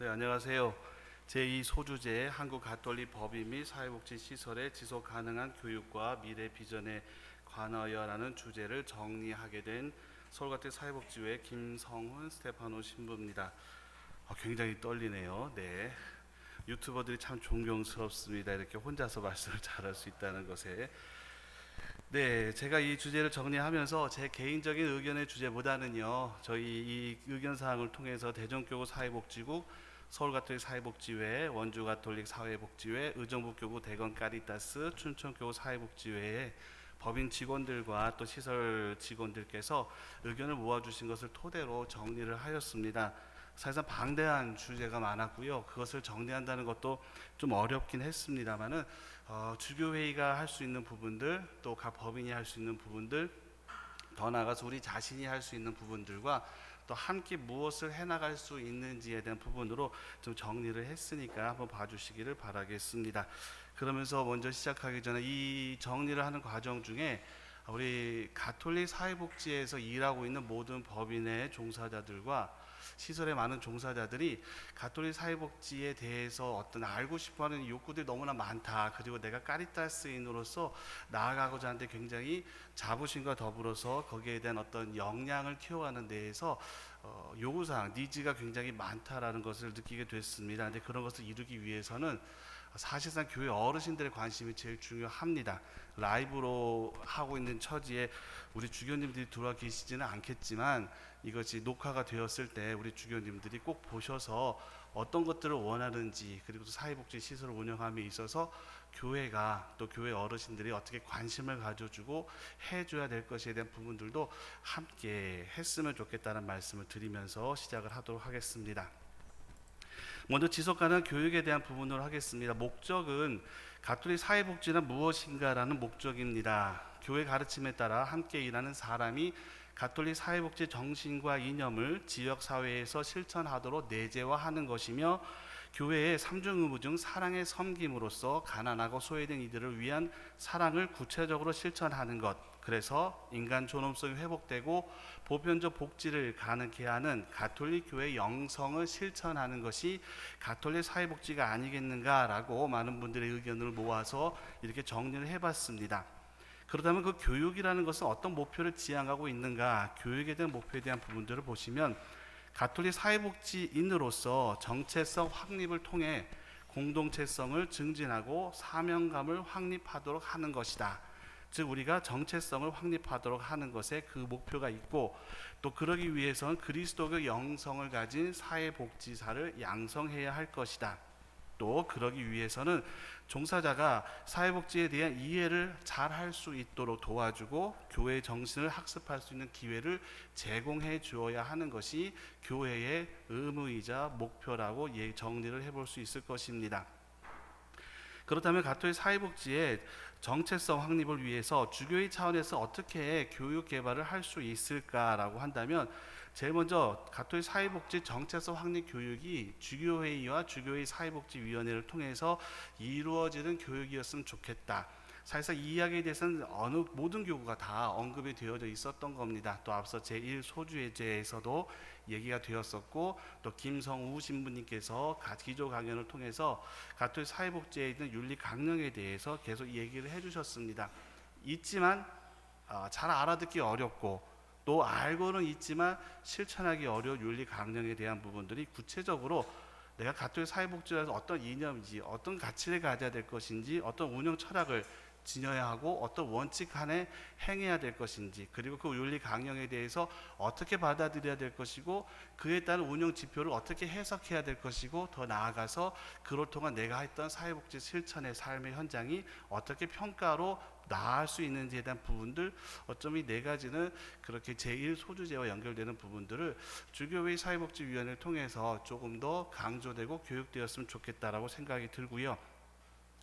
네, 안녕하세요. 제2 소주제 한국 가톨릭 법인 및 사회복지 시설의 지속 가능한 교육과 미래 비전에 관하여라는 주제를 정리하게 된 서울가톨릭 사회복지회 김성훈 스테파노 신부입니다. 굉장히 떨리네요. 네. 유튜버들이 참 존경스럽습니다. 이렇게 혼자서 말씀을 잘할 수 있다는 것에. 네, 제가 이 주제를 정리하면서 제 개인적인 의견의 주제보다는요, 저희 이 의견 사항을 통해서 대전교구 사회복지국, 서울가톨릭 사회복지회, 원주가톨릭 사회복지회, 의정부교구 대건 까리타스, 춘천교구 사회복지회의 법인 직원들과 또 시설 직원들께서 의견을 모아주신 것을 토대로 정리를 하였습니다. 사실상 방대한 주제가 많았고요. 그것을 정리한다는 것도 좀 어렵긴 했습니다만은 주교회의가 할 수 있는 부분들, 또 각 법인이 할 수 있는 부분들, 더 나아가서 우리 자신이 할 수 있는 부분들과 또 함께 무엇을 해나갈 수 있는지에 대한 부분으로 좀 정리를 했으니까 한번 봐주시기를 바라겠습니다. 그러면서 먼저 시작하기 전에 이 정리를 하는 과정 중에 우리 가톨릭 사회복지에서 일하고 있는 모든 법인의 종사자들과 시설의 많은 종사자들이 가톨릭 사회복지에 대해서 어떤 알고 싶어하는 욕구들이 너무나 많다. 그리고 내가 까리타스인으로서 나아가고자 하는데 굉장히 자부심과 더불어서 거기에 대한 어떤 역량을 키워가는 데에서 요구사항, 니즈가 굉장히 많다라는 것을 느끼게 됐습니다. 근데 그런 것을 이루기 위해서는 사실상 교회 어르신들의 관심이 제일 중요합니다. 라이브로 하고 있는 처지에 우리 주교님들이 들어와 계시지는 않겠지만 이것이 녹화가 되었을 때 우리 주교님들이 꼭 보셔서 어떤 것들을 원하는지, 그리고 또 사회복지 시설을 운영함에 있어서 교회가 또 교회 어르신들이 어떻게 관심을 가져주고 해줘야 될 것에 대한 부분들도 함께 했으면 좋겠다는 말씀을 드리면서 시작을 하도록 하겠습니다. 먼저 지속가능한 교육에 대한 부분으로 하겠습니다. 목적은 가톨릭 사회복지는 무엇인가라는 목적입니다. 교회 가르침에 따라 함께 일하는 사람이 가톨릭 사회복지 정신과 이념을 지역사회에서 실천하도록 내재화하는 것이며, 교회의 삼중 의무 중 사랑의 섬김으로써 가난하고 소외된 이들을 위한 사랑을 구체적으로 실천하는 것, 그래서 인간 존엄성이 회복되고 보편적 복지를 가능케 하는 가톨릭 교회 영성을 실천하는 것이 가톨릭 사회복지가 아니겠는가라고 많은 분들의 의견을 모아서 이렇게 정리를 해봤습니다. 그렇다면 그 교육이라는 것은 어떤 목표를 지향하고 있는가, 교육에 대한 목표에 대한 부분들을 보시면 가톨릭 사회복지인으로서 정체성 확립을 통해 공동체성을 증진하고 사명감을 확립하도록 하는 것이다. 즉 우리가 정체성을 확립하도록 하는 것에 그 목표가 있고, 또 그러기 위해서는 그리스도의 영성을 가진 사회복지사를 양성해야 할 것이다. 또 그러기 위해서는 종사자가 사회복지에 대한 이해를 잘 할 수 있도록 도와주고 교회 정신을 학습할 수 있는 기회를 제공해 주어야 하는 것이 교회의 의무이자 목표라고 정리를 해볼 수 있을 것입니다. 그렇다면 가톨릭 사회복지의 정체성 확립을 위해서 주교회 차원에서 어떻게 교육 개발을 할 수 있을까라고 한다면, 제일 먼저 가톨릭 사회복지 정체성 확립 교육이 주교회의와 주교회 사회복지위원회를 통해서 이루어지는 교육이었으면 좋겠다. 사실상 이 이야기에 대해서는 모든 교구가 다 언급이 되어져 있었던 겁니다. 또 앞서 제1소주제에서도 얘기가 되었었고, 또 김성우 신부님께서 기조 강연을 통해서 가톨릭 사회복지에 있는 윤리 강령에 대해서 계속 얘기를 해주셨습니다. 있지만 잘 알아듣기 어렵고, 또 알고는 있지만 실천하기 어려운 윤리 강령에 대한 부분들이 구체적으로 내가 가톨릭 사회복지라서 어떤 이념인지, 어떤 가치를 가져야 될 것인지, 어떤 운영 철학을 지녀야 하고 어떤 원칙 안에 행해야 될 것인지, 그리고 그 윤리 강령에 대해서 어떻게 받아들여야 될 것이고, 그에 따른 운영 지표를 어떻게 해석해야 될 것이고, 더 나아가서 그를 통한 내가 했던 사회복지 실천의 삶의 현장이 어떻게 평가로 나아갈 수 있는지에 대한 부분들, 어쩜 이 네 가지는 그렇게 제1소주제와 연결되는 부분들을 주교회 사회복지위원회를 통해서 조금 더 강조되고 교육되었으면 좋겠다라고 생각이 들고요.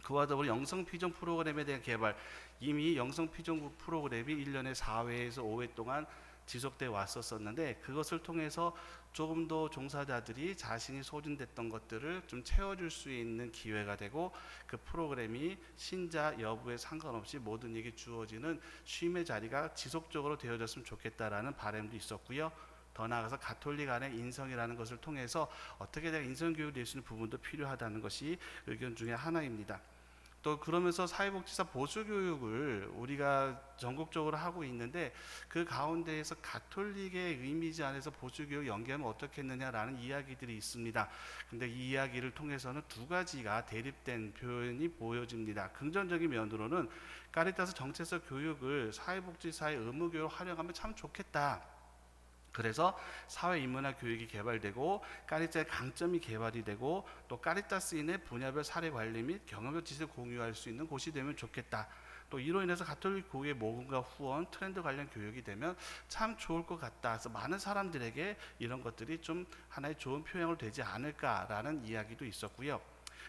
그와 더불어 영성피존 프로그램에 대한 개발, 이미 영성피존 프로그램이 1년에 4회에서 5회 동안 지속되어 왔었는데, 그것을 통해서 조금 더 종사자들이 자신이 소진됐던 것들을 좀 채워줄 수 있는 기회가 되고, 그 프로그램이 신자 여부에 상관없이 모든 이에게 주어지는 쉼의 자리가 지속적으로 되어졌으면 좋겠다라는 바람도 있었고요. 더 나아가서 가톨릭 안에 인성이라는 것을 통해서 어떻게 내가 인성교육을 낼 수 있는 부분도 필요하다는 것이 의견 중에 하나입니다. 또 그러면서 사회복지사 보수교육을 우리가 전국적으로 하고 있는데 그 가운데에서 가톨릭의 이미지 안에서 보수교육 연계하면 어떻겠느냐라는 이야기들이 있습니다. 근데 이 이야기를 통해서는 두 가지가 대립된 표현이 보여집니다. 긍정적인 면으로는 카리타스 정체성 교육을 사회복지사의 의무교육으로 활용하면 참 좋겠다. 그래서 사회인문학 교육이 개발되고 카리타스의 강점이 개발이 되고 또 카리타스인의 분야별 사례 관리 및 경험적 지식을 공유할 수 있는 곳이 되면 좋겠다. 또 이로 인해서 가톨릭 교회의 모금과 후원, 트렌드 관련 교육이 되면 참 좋을 것 같다. 그래서 많은 사람들에게 이런 것들이 좀 하나의 좋은 표현으로 되지 않을까라는 이야기도 있었고요.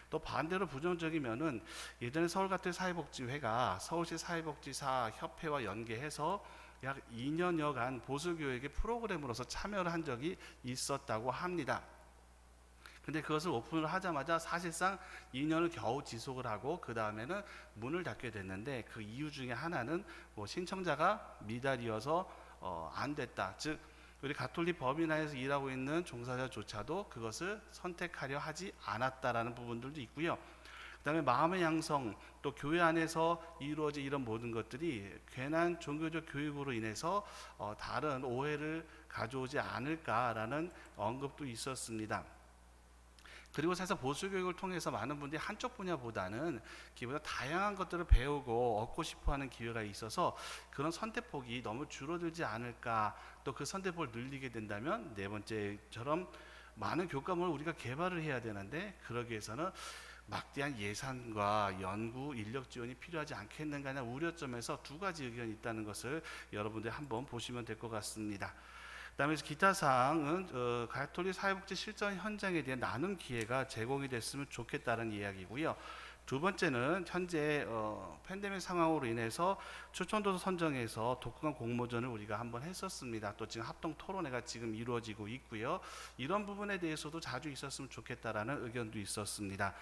또 반대로 부정적인 면은 예전에 서울가톨릭 사회복지회가 서울시 사회복지사 협회와 연계해서 약 2년여간 보수교육의 프로그램으로서 참여를 한 적이 있었다고 합니다. 근데 그것을 오픈을 하자마자 사실상 2년을 겨우 지속을 하고 그 다음에는 문을 닫게 됐는데 그 이유 중에 하나는 신청자가 미달이어서 안 됐다. 즉 우리 가톨릭 법인화에서 일하고 있는 종사자조차도 그것을 선택하려 하지 않았다라는 부분들도 있고요. 그다음에 마음의 양성, 또 교회 안에서 이루어진 이런 모든 것들이 괜한 종교적 교육으로 인해서 다른 오해를 가져오지 않을까라는 언급도 있었습니다. 그리고 사실 보수교육을 통해서 많은 분들이 한쪽 분야보다는 기본적으로 다양한 것들을 배우고 얻고 싶어하는 기회가 있어서 그런 선택폭이 너무 줄어들지 않을까. 또 그 선택폭을 늘리게 된다면 네 번째처럼 많은 교과목을 우리가 개발을 해야 되는데 그러기 위해서는 막대한 예산과 연구, 인력 지원이 필요하지 않겠는가 하는 우려점에서 두 가지 의견이 있다는 것을 여러분들이 한번 보시면 될 것 같습니다. 그다음에 기타 사항은 가톨릭 사회복지 실전 현장에 대한 나눔 기회가 제공이 됐으면 좋겠다는 이야기고요. 두 번째는 현재 팬데믹 상황으로 인해서 추천도서 선정에서 독후감 공모전을 우리가 한번 했었습니다. 또 지금 합동 토론회가 지금 이루어지고 있고요. 이런 부분에 대해서도 자주 있었으면 좋겠다라는 의견도 있었습니다.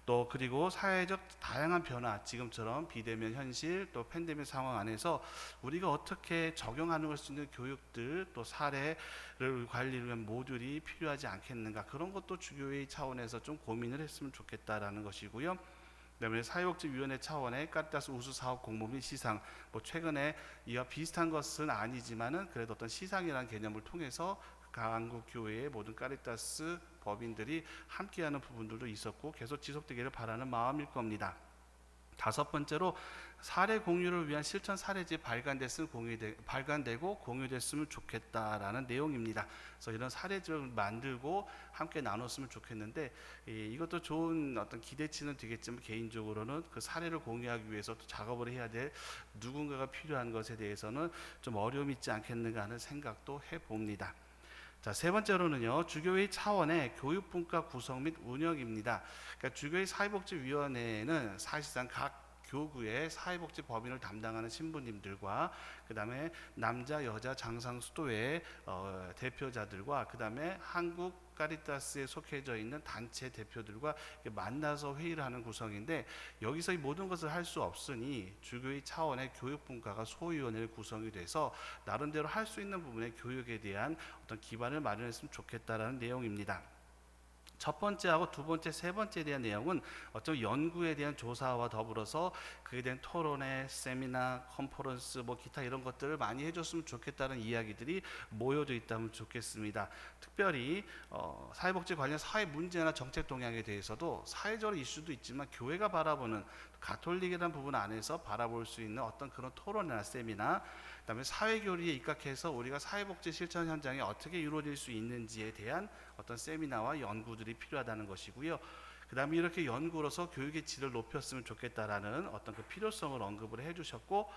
또 그리고 사회적 다양한 변화, 지금처럼 비대면 현실, 또 팬데믹 상황 안에서 우리가 어떻게 적용하는 수 있는 교육들, 또 사례를 관리를 위한 모듈이 필요하지 않겠는가, 그런 것도 주교회 차원에서 좀 고민을 했으면 좋겠다라는 것이고요. 그다음에 사회복지위원회 차원의 카리타스 우수 사업 공모 및 시상, 최근에 이와 비슷한 것은 아니지만은 그래도 어떤 시상이라는 개념을 통해서 한국 교회의 모든 카리타스 법인들이 함께하는 부분들도 있었고 계속 지속되기를 바라는 마음일 겁니다. 다섯 번째로 사례 공유를 위한 실천 사례지 발간되고 공유됐으면 좋겠다라는 내용입니다. 그래서 이런 사례지를 만들고 함께 나눴으면 좋겠는데 이것도 좋은 어떤 기대치는 되겠지만 개인적으로는 그 사례를 공유하기 위해서 또 작업을 해야 될 누군가가 필요한 것에 대해서는 좀 어려움이 있지 않겠는가 하는 생각도 해봅니다. 자, 세 번째로는요, 주교회 차원의 교육분과 구성 및 운영입니다. 그러니까 주교회 사회복지위원회는 사실상 각 교구의 사회복지 법인을 담당하는 신부님들과 그 다음에 남자 여자 장상수도회 대표자들과 그 다음에 한국 카리타스에 속해져 있는 단체 대표들과 만나서 회의를 하는 구성인데 여기서 이 모든 것을 할 수 없으니 주교회 차원의 교육분과가 소위원회를 구성이 돼서 나름대로 할 수 있는 부분의 교육에 대한 어떤 기반을 마련했으면 좋겠다라는 내용입니다. 첫 번째하고 두 번째, 세 번째에 대한 내용은 어떤 연구에 대한 조사와 더불어서 그에 대한 토론회, 세미나, 컨퍼런스, 기타 이런 것들을 많이 해줬으면 좋겠다는 이야기들이 모여져 있다면 좋겠습니다. 특별히 사회복지 관련 사회 문제나 정책 동향에 대해서도 사회적으로 이슈도 있지만 교회가 바라보는 가톨릭이라는 부분 안에서 바라볼 수 있는 어떤 그런 토론이나 세미나, 그다음에 사회교리에 입각해서 우리가 사회복지 실천 현장에 어떻게 이루어질 수 있는지에 대한 어떤 세미나와 연구들이 필요하다는 것이고요. 그 다음에 이렇게 연구로서 교육의 질을 높였으면 좋겠다라는 어떤 그 필요성을 언급을 해주셨고,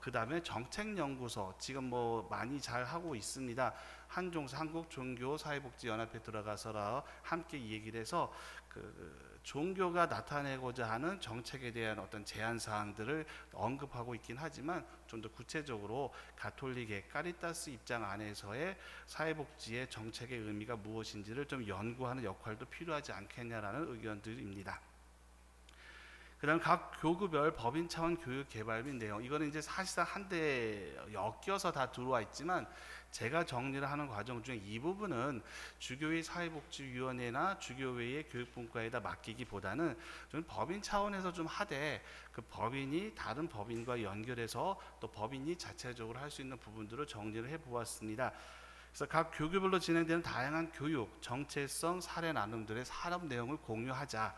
그 다음에 정책연구소 지금 많이 잘 하고 있습니다. 한국종교사회복지연합회 들어가서 함께 얘기를 해서 종교가 나타내고자 하는 정책에 대한 어떤 제안 사항들을 언급하고 있긴 하지만 좀 더 구체적으로 가톨릭의 카리타스 입장 안에서의 사회복지의 정책의 의미가 무엇인지를 좀 연구하는 역할도 필요하지 않겠냐라는 의견들입니다. 그다음 각 교구별 법인 차원 교육 개발 및 내용, 이거는 이제 사실상 한데 엮여서 다 들어와 있지만 제가 정리를 하는 과정 중에 이 부분은 주교회 사회복지위원회나 주교회의 교육분과에다 맡기기보다는 좀 법인 차원에서 좀 하되 그 법인이 다른 법인과 연결해서 또 법인이 자체적으로 할 수 있는 부분들을 정리를 해보았습니다. 그래서 각 교구별로 진행되는 다양한 교육, 정체성, 사례 나눔들의 산업 내용을 공유하자.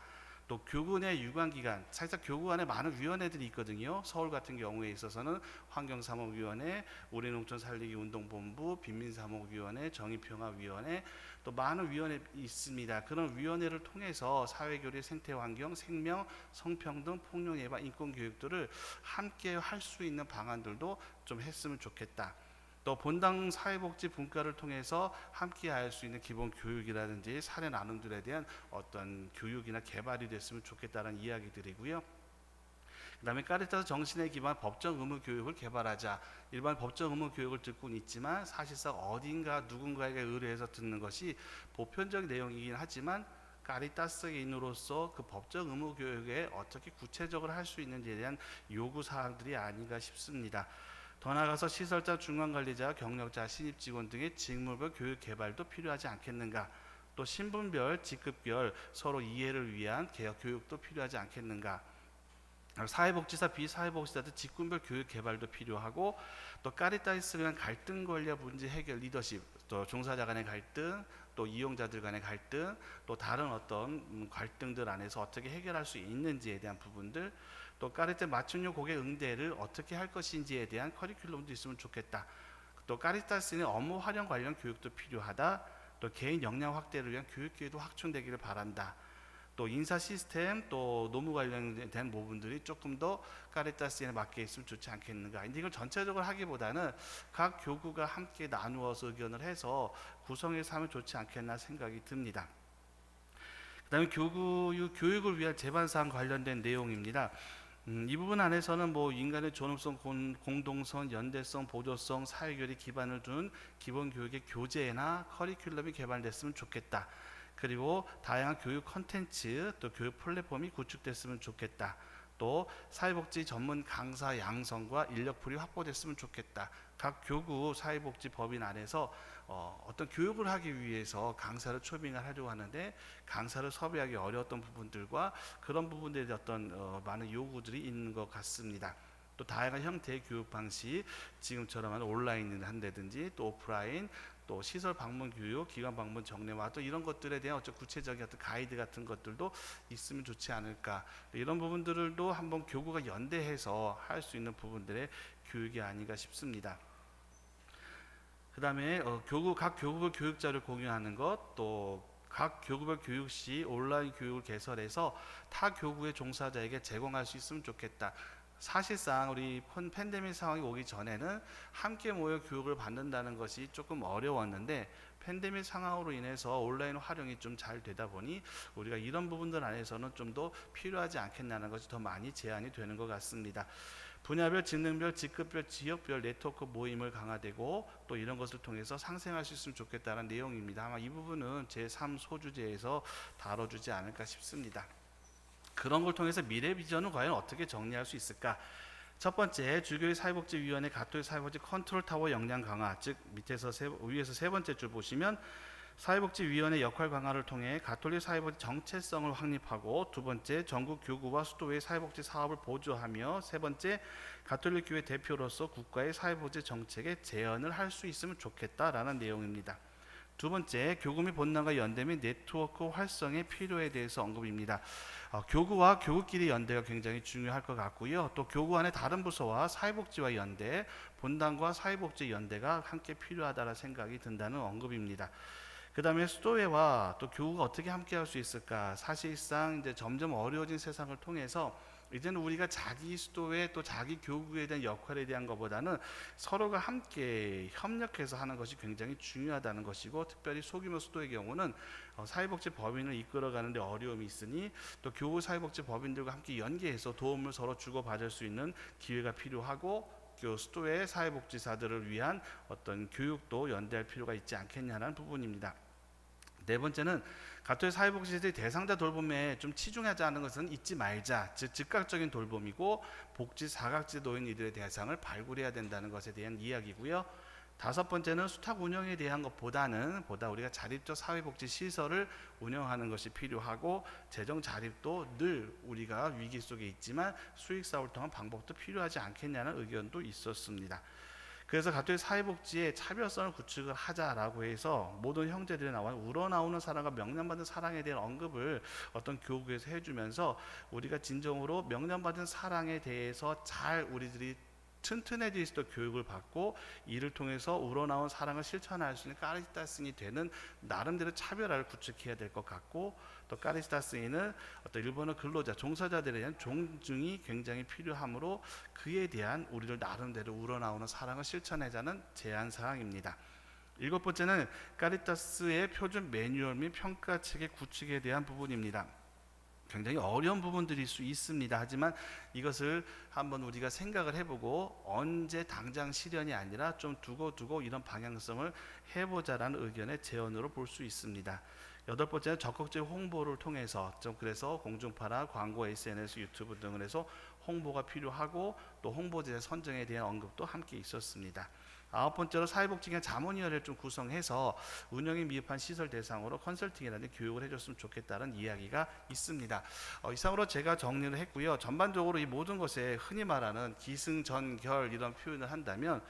또 교구 내 유관기관, 사실상 교구 안에 많은 위원회들이 있거든요. 서울 같은 경우에 있어서는 환경사목위원회, 우리농촌살리기운동본부, 빈민사목위원회, 정의평화위원회, 또 많은 위원회 있습니다. 그런 위원회를 통해서 사회교류, 생태환경, 생명, 성평등, 폭력 예방, 인권교육들을 함께 할 수 있는 방안들도 좀 했으면 좋겠다. 또 본당 사회복지 분과를 통해서 함께 할 수 있는 기본 교육이라든지 사례 나눔들에 대한 어떤 교육이나 개발이 됐으면 좋겠다는 이야기들이고요. 그 다음에 까리타스 정신에 기반 법정 의무 교육을 개발하자. 일반 법정 의무 교육을 듣고는 있지만 사실상 어딘가 누군가에게 의뢰해서 듣는 것이 보편적 내용이긴 하지만 까리타스인으로서 그 법정 의무 교육에 어떻게 구체적으로 할 수 있는지에 대한 요구 사항들이 아닌가 싶습니다. 더 나아가서 시설자, 중간관리자, 경력자, 신입직원 등의 직무별 교육 개발도 필요하지 않겠는가. 또 신분별, 직급별 서로 이해를 위한 개혁 교육도 필요하지 않겠는가. 사회복지사, 비사회복지사들 직군별 교육 개발도 필요하고 또 까리타스를 위한 갈등 관리 문제 해결 리더십, 또 종사자 간의 갈등, 또 이용자들 간의 갈등, 또 다른 어떤 갈등들 안에서 어떻게 해결할 수 있는지에 대한 부분들, 또 까리타 맞춤형 고객 응대를 어떻게 할 것인지에 대한 커리큘럼도 있으면 좋겠다. 또 까리타스의 업무 활용 관련 교육도 필요하다. 또 개인 역량 확대를 위한 교육 기회도 확충되기를 바란다. 또 인사 시스템, 또 노무 관련된 부분들이 조금 더 까리타스에 맞게 있으면 좋지 않겠는가. 근데 이걸 전체적으로 하기보다는 각 교구가 함께 나누어서 의견을 해서 구성해서 하면 좋지 않겠나 생각이 듭니다. 그 다음에 교육을 위한 제반사항 관련된 내용입니다. 이 부분 안에서는 뭐 인간의 존엄성, 공동성, 연대성, 보조성, 사회교리 기반을 둔 기본 교육의 교재나 커리큘럼이 개발됐으면 좋겠다. 그리고 다양한 교육 컨텐츠, 또 교육 플랫폼이 구축됐으면 좋겠다. 또 사회복지 전문 강사 양성과 인력풀이 확보됐으면 좋겠다. 각 교구 사회복지 법인 안에서 어떤 교육을 하기 위해서 강사를 초빙을 하려고 하는데 강사를 섭외하기 어려웠던 부분들과 그런 부분들에 대한 어떤 많은 요구들이 있는 것 같습니다. 또 다양한 형태의 교육 방식, 지금처럼 온라인을 한다든지 또 오프라인, 또 시설 방문 교육, 기관 방문 정례화, 또 이런 것들에 대한 어떤 구체적인 어떤 가이드 같은 것들도 있으면 좋지 않을까. 이런 부분들도 한번 교구가 연대해서 할 수 있는 부분들의 교육이 아닌가 싶습니다. 그 다음에 각 교구별 교육자를 공유하는 것, 또 각 교구별 교육 시 온라인 교육을 개설해서 타 교구의 종사자에게 제공할 수 있으면 좋겠다. 사실상 우리 팬데믹 상황이 오기 전에는 함께 모여 교육을 받는다는 것이 조금 어려웠는데 팬데믹 상황으로 인해서 온라인 활용이 좀 잘 되다 보니 우리가 이런 부분들 안에서는 좀 더 필요하지 않겠나는 것이 더 많이 제한이 되는 것 같습니다. 분야별, 직능별, 직급별, 지역별 네트워크 모임을 강화되고 또 이런 것을 통해서 상생할 수 있으면 좋겠다는 내용입니다. 아마 이 부분은 제3 소주제에서 다뤄주지 않을까 싶습니다. 그런 걸 통해서 미래 비전은 과연 어떻게 정리할 수 있을까? 첫 번째, 주교회 사회복지위원회 가톨릭 사회복지 컨트롤 타워 역량 강화, 즉 밑에서 위에서 세 번째 줄 보시면 사회복지위원회 역할 강화를 통해 가톨릭 사회복지 정체성을 확립하고, 두 번째, 전국 교구와 수도회의 사회복지 사업을 보조하며, 세 번째, 가톨릭 교회 대표로서 국가의 사회복지 정책에 제언을 할 수 있으면 좋겠다라는 내용입니다. 두 번째, 교구 및 본당과 연대 및 네트워크 활성의 필요에 대해서 언급입니다. 교구와 교구끼리 연대가 굉장히 중요할 것 같고요. 또 교구 안에 다른 부서와 사회복지와 연대, 본당과 사회복지 연대가 함께 필요하다는 생각이 든다는 언급입니다. 그 다음에 수도회와 또 교구가 어떻게 함께 할 수 있을까? 사실상 이제 점점 어려워진 세상을 통해서 이제는 우리가 자기 수도회 또 자기 교구에 대한 역할에 대한 것보다는 서로가 함께 협력해서 하는 것이 굉장히 중요하다는 것이고, 특별히 소규모 수도의 경우는 사회복지 법인을 이끌어가는 데 어려움이 있으니 또 교구 사회복지 법인들과 함께 연계해서 도움을 서로 주고받을 수 있는 기회가 필요하고, 수도의 사회복지사들을 위한 어떤 교육도 연대할 필요가 있지 않겠냐는 부분입니다. 네 번째는 가톨릭 사회복지시설의 대상자 돌봄에 좀 치중하지 않은 것은 잊지 말자. 즉 즉각적인 돌봄이고 복지 사각지 노인 이들의 대상을 발굴해야 된다는 것에 대한 이야기고요. 다섯 번째는 수탁 운영에 대한 것보다는 우리가 자립적 사회복지 시설을 운영하는 것이 필요하고 재정 자립도 늘 우리가 위기 속에 있지만 수익 사업을 통한 방법도 필요하지 않겠냐는 의견도 있었습니다. 그래서 가톨릭 사회복지의 차별성을 구축을 하자라고 해서 모든 형제들이 나와 우러나오는 사랑과 명령받은 사랑에 대한 언급을 어떤 교구에서 해주면서 우리가 진정으로 명령받은 사랑에 대해서 잘 우리들이 튼튼해질 수 있도록 교육을 받고 이를 통해서 우러나온 사랑을 실천할 수 있는 까리타스인이 되는 나름대로 차별화를 구축해야 될 것 같고, 또 까리타스인은 어떤 일본어 근로자, 종사자들에 대한 존중이 굉장히 필요하므로 그에 대한 우리를 나름대로 우러나오는 사랑을 실천하자는 제안 사항입니다. 일곱 번째는 까리타스의 표준 매뉴얼 및 평가 체계 구축에 대한 부분입니다. 굉장히 어려운 부분들일 수 있습니다. 하지만 이것을 한번 우리가 생각을 해보고 언제 당장 실현이 아니라 좀 두고 이런 방향성을 해보자라는 의견의 제언으로 볼 수 있습니다. 여덟 번째는 적극적 홍보를 통해서 좀 그래서 공중파나 광고, SNS, 유튜브 등을 해서 홍보가 필요하고 또 홍보제 선정에 대한 언급도 함께 있었습니다. 아홉 번째로 사회복지기관 자문위원회를 좀 구성해서 운영에 미흡한 시설 대상으로 컨설팅이라는 교육을 해줬으면 좋겠다는 이야기가 있습니다. 이상으로 제가 정리를 했고요. 전반적으로 이 모든 것에 흔히 말하는 기승전결 이런 표현을 한다면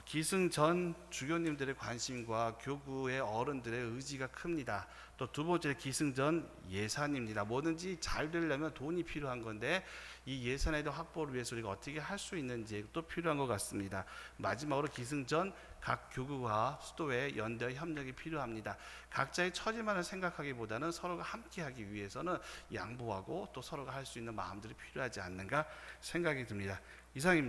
기승전 주교님들의 관심과 교구의 어른들의 의지가 큽니다. 또 두 번째 기승전 예산입니다. 뭐든지 잘 되려면 돈이 필요한 건데 이 예산에 대한 확보를 위해서 우리가 어떻게 할 수 있는지 또 필요한 것 같습니다. 마지막으로 기승전 각 교구와 수도의 연대 협력이 필요합니다. 각자의 처지만을 생각하기보다는 서로가 함께하기 위해서는 양보하고 또 서로가 할 수 있는 마음들이 필요하지 않는가 생각이 듭니다. 이상입니다.